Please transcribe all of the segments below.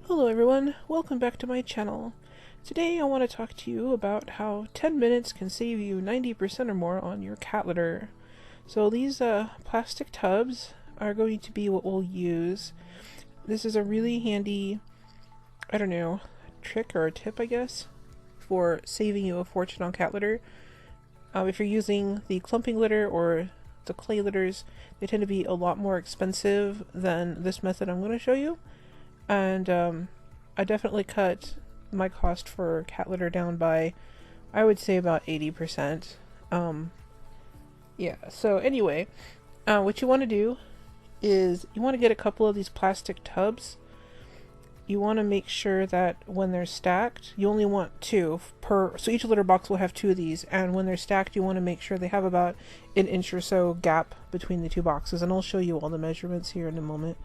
Hello everyone, welcome back to my channel. Today I want to talk to you about how 10 minutes can save you 90% or more on your cat litter. So these plastic tubs are going to be what we'll use. This is a really handy, I don't know, trick or a tip I guess, for saving you a fortune on cat litter. If you're using the clumping litter or the clay litters, they tend to be a lot more expensive than this method I'm going to show you. And I definitely cut my cost for cat litter down by, I would say, about 80%. Yeah, so anyway, what you want to do is you want to get a couple of these plastic tubs. You want to make sure that when they're stacked, you only want two per, so each litter box will have two of these, and when they're stacked you want to make sure they have about an inch or so gap between the two boxes, and I'll show you all the measurements here in a moment.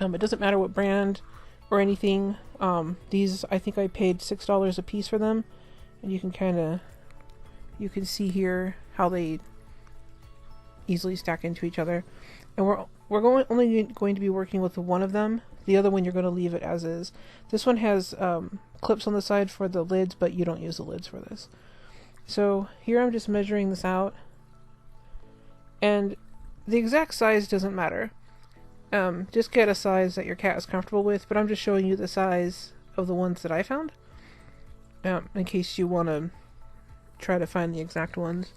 It doesn't matter what brand or anything. These, I think I paid $6 a piece for them, and you can see here how they easily stack into each other. And we're only going to be working with one of them. The other one you're going to leave it as is. This one has clips on the side for the lids, but you don't use the lids for this. So here I'm just measuring this out, and the exact size doesn't matter. Just get a size that your cat is comfortable with, but I'm just showing you the size of the ones that I found, in case you want to try to find the exact ones.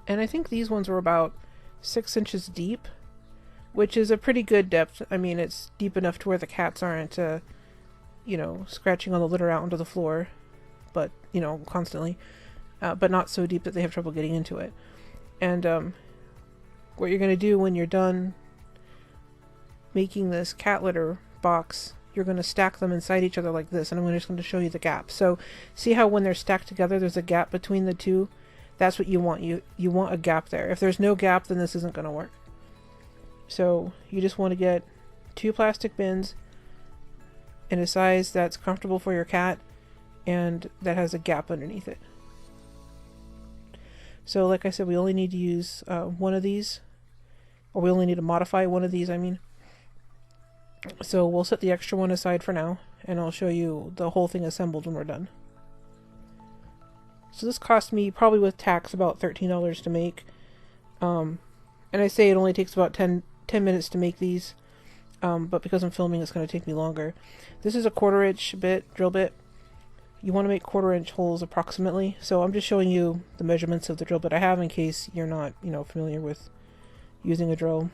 And I think these ones were about 6 inches deep, which is a pretty good depth. I mean, it's deep enough to where the cats aren't, you know, scratching on the litter out onto the floor, but, you know, constantly, but not so deep that they have trouble getting into it. And, what you're going to do when you're done making this cat litter box, you're going to stack them inside each other like this, and I'm just going to show you the gap. So see how when they're stacked together there's a gap between the two? That's what you want. You want a gap there. If there's no gap, then this isn't going to work. So you just want to get two plastic bins in a size that's comfortable for your cat and that has a gap underneath it. So like I said, we only need to use one of these. Or we only need to modify one of these, I mean. So we'll set the extra one aside for now, and I'll show you the whole thing assembled when we're done. So this cost me, probably with tax, about $13 to make. And I say it only takes about 10 minutes to make these, but because I'm filming it's going to take me longer. This is a 1/4 inch drill bit. You want to make 1/4 inch holes approximately, so I'm just showing you the measurements of the drill bit I have in case you're not, you know, familiar with using a drill.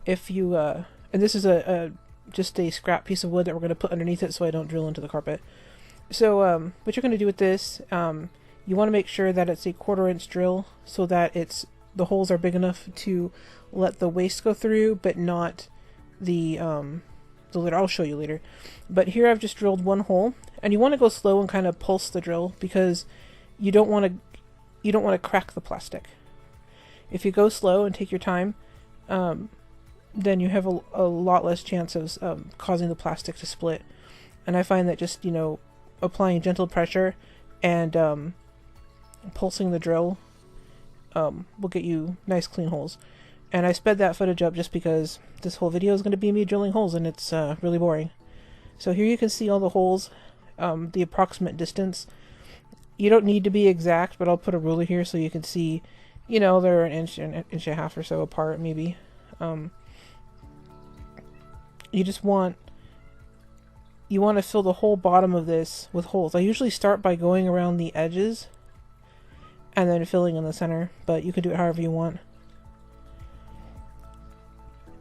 If you and this is just a scrap piece of wood that we're going to put underneath it so I don't drill into the carpet. So what you're going to do with this, you want to make sure that it's a 1/4 inch drill so that the holes are big enough to let the waste go through, but not the litter. I'll show you later. But here I've just drilled one hole, and you want to go slow and kind of pulse the drill because you don't want to crack the plastic. If you go slow and take your time, then you have a lot less chance of causing the plastic to split. And I find that just, you know, applying gentle pressure and pulsing the drill will get you nice clean holes. And I sped that footage up just because this whole video is going to be me drilling holes, and it's really boring. So here you can see all the holes, the approximate distance. You don't need to be exact, but I'll put a ruler here so you can see, you know, they're an inch and a half or so apart, maybe. You want to fill the whole bottom of this with holes. I usually start by going around the edges and then filling in the center, but you can do it however you want.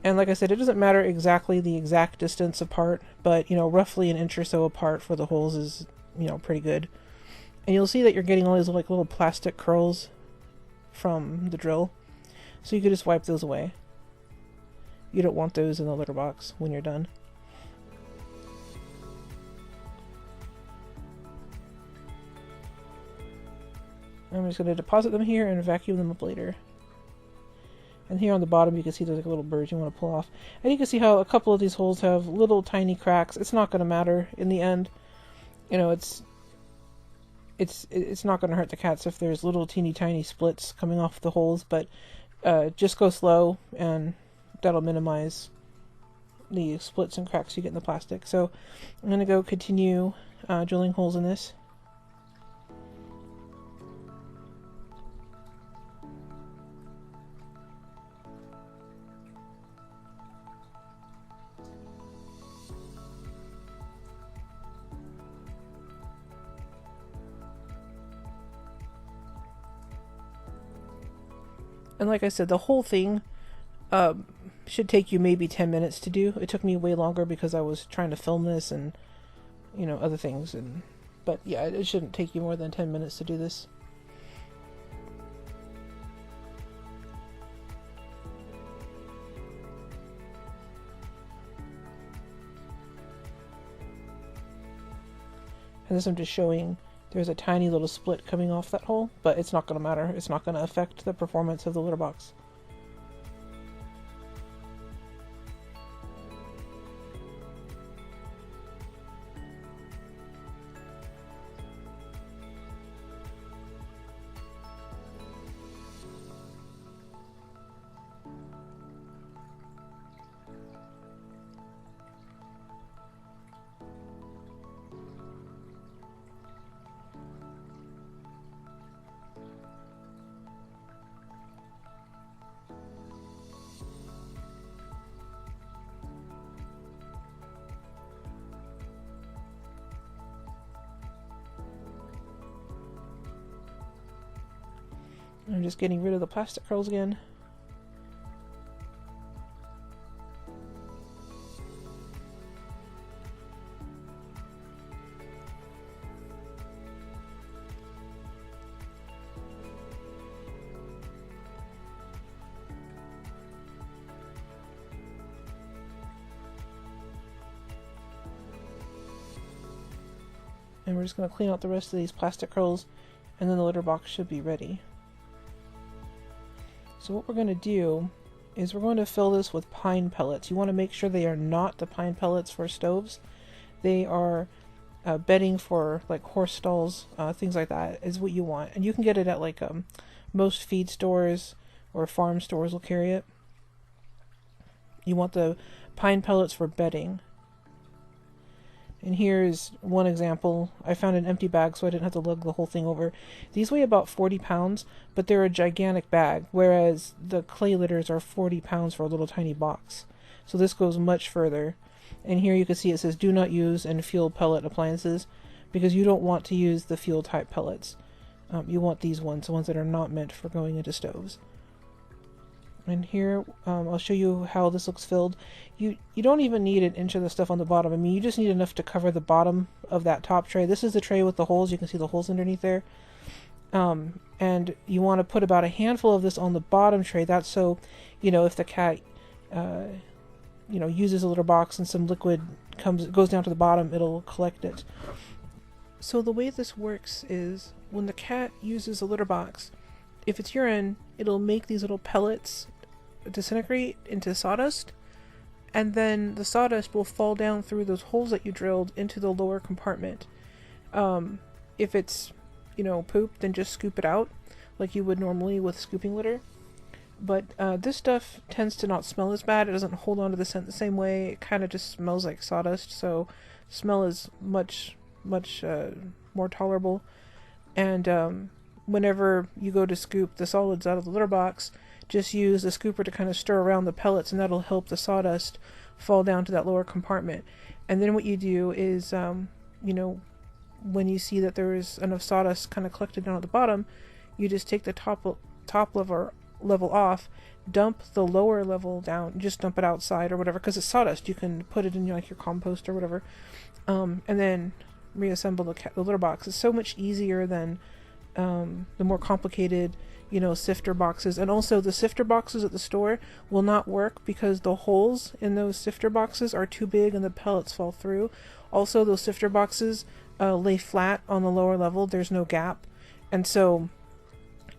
And like I said, it doesn't matter exactly the exact distance apart, but, you know, roughly an inch or so apart for the holes is, you know, pretty good. And you'll see that you're getting all these like little plastic curls from the drill, so you could just wipe those away. You don't want those in the litter box when you're done. I'm just going to deposit them here and vacuum them up later. And here on the bottom you can see there's like a little bird you want to pull off. And you can see how a couple of these holes have little tiny cracks. It's not going to matter in the end. You know, it's not going to hurt the cats if there's little teeny tiny splits coming off the holes, but just go slow, and that'll minimize the splits and cracks you get in the plastic. So I'm going to go continue drilling holes in this. And like I said, the whole thing should take you maybe 10 minutes to do. It took me way longer because I was trying to film this and, you know, other things. But yeah, it shouldn't take you more than 10 minutes to do this. And this I'm just showing there's a tiny little split coming off that hole, but it's not going to matter. It's not going to affect the performance of the litter box. I'm just getting rid of the plastic curls again. And we're just going to clean out the rest of these plastic curls, and then the litter box should be ready. So what we're going to do is we're going to fill this with pine pellets. You want to make sure they are not the pine pellets for stoves. They are bedding for like horse stalls, things like that is what you want. And you can get it at like most feed stores or farm stores will carry it. You want the pine pellets for bedding. And here's one example. I found an empty bag so I didn't have to lug the whole thing over. These weigh about 40 pounds, but they're a gigantic bag, whereas the clay litters are 40 pounds for a little tiny box. So this goes much further. And here you can see it says do not use in fuel pellet appliances, because you don't want to use the fuel type pellets. You want these ones, the ones that are not meant for going into stoves. And here I'll show you how this looks filled. You don't even need an inch of the stuff on the bottom. I mean, you just need enough to cover the bottom of that top tray. This is the tray with the holes. You can see the holes underneath there. And you want to put about a handful of this on the bottom tray. That's so, you know, if the cat, you know, uses a litter box and some liquid goes down to the bottom, it'll collect it. So the way this works is when the cat uses a litter box, if it's urine, it'll make these little pellets disintegrate into sawdust, and then the sawdust will fall down through those holes that you drilled into the lower compartment. If it's, you know, poop, then just scoop it out like you would normally with scooping litter. But this stuff tends to not smell as bad. It doesn't hold on to the scent the same way. It kind of just smells like sawdust, so smell is much more tolerable. And whenever you go to scoop the solids out of the litter box, just use the scooper to kind of stir around the pellets, and that'll help the sawdust fall down to that lower compartment. And then what you do is, you know, when you see that there is enough sawdust kind of collected down at the bottom, you just take the top level off, dump the lower level down, just dump it outside or whatever, because it's sawdust. You can put it in like your compost or whatever, and then reassemble the litter box. It's so much easier than the more complicated, you know, sifter boxes. And also the sifter boxes at the store will not work because the holes in those sifter boxes are too big and the pellets fall through. Also, those sifter boxes lay flat on the lower level. There's no gap, and so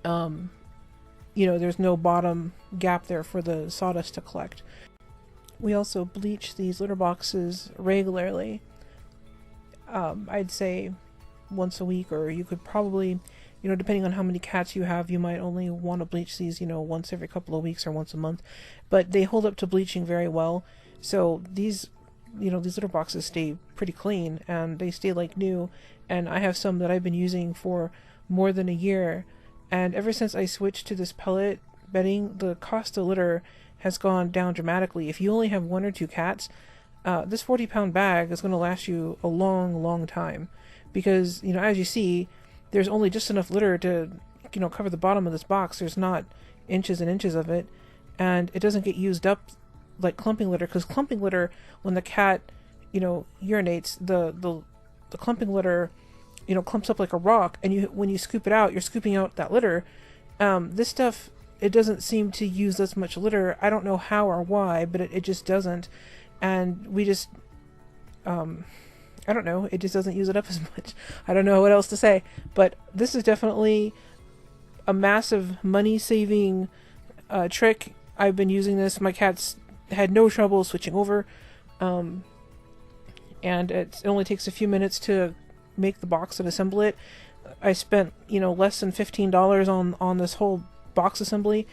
you know, there's no bottom gap there for the sawdust to collect. We also bleach these litter boxes regularly. I'd say once a week, or you could probably You know, depending on how many cats you have, you might only want to bleach these, you know, once every couple of weeks or once a month. But they hold up to bleaching very well. So these, you know, these litter boxes stay pretty clean and they stay like new. And I have some that I've been using for more than a year. And ever since I switched to this pellet bedding, the cost of litter has gone down dramatically. If you only have 1 or 2 cats, this 40-pound bag is going to last you a long, long time. Because, you know, as you see, there's only just enough litter to, you know, cover the bottom of this box. There's not inches and inches of it. And it doesn't get used up like clumping litter. Because clumping litter, when the cat, you know, urinates, the clumping litter, you know, clumps up like a rock. And when you scoop it out, you're scooping out that litter. This stuff, it doesn't seem to use as much litter. I don't know how or why, but it just doesn't. And we just, I don't know, it just doesn't use it up as much. I don't know what else to say. But this is definitely a massive money-saving trick. I've been using this. My cats had no trouble switching over. And it only takes a few minutes to make the box and assemble it. I spent, you know, less than $15 on this whole box assembly.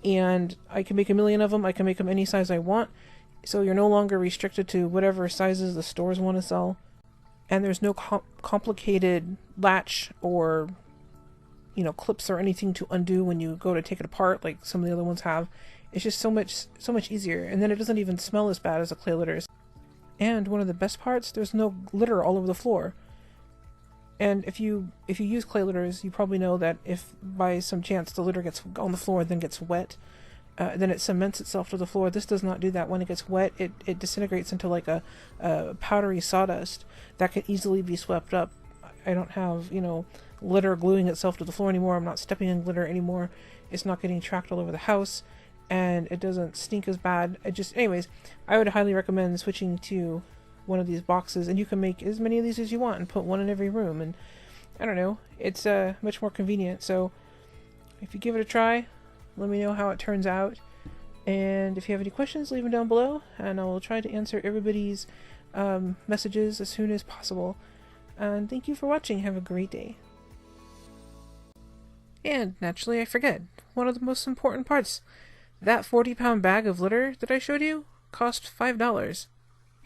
And I can make a million of them. I can make them any size I want. So you're no longer restricted to whatever sizes the stores want to sell. And there's no complicated latch or, you know, clips or anything to undo when you go to take it apart like some of the other ones have. It's just so much easier. And then it doesn't even smell as bad as the clay litters. And one of the best parts, there's no litter all over the floor. And if you use clay litters, you probably know that if by some chance the litter gets on the floor and then gets wet, then it cements itself to the floor. This does not do that. When it gets wet, it disintegrates into like a powdery sawdust that can easily be swept up. I don't have, you know, litter gluing itself to the floor anymore. I'm not stepping in glitter anymore. It's not getting tracked all over the house, and it doesn't stink as bad. Anyways, I would highly recommend switching to one of these boxes, and you can make as many of these as you want and put one in every room. And I don't know, it's much more convenient. So if you give it a try, let me know how it turns out. And if you have any questions, leave them down below, and I will try to answer everybody's messages as soon as possible. And thank you for watching. Have a great day. And naturally, I forget one of the most important parts. That 40-pound bag of litter that I showed you cost $5.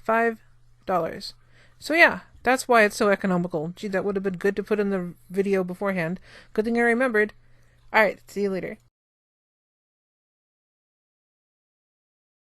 $5. So yeah, that's why it's so economical. Gee, that would have been good to put in the video beforehand. Good thing I remembered. Alright, see you later.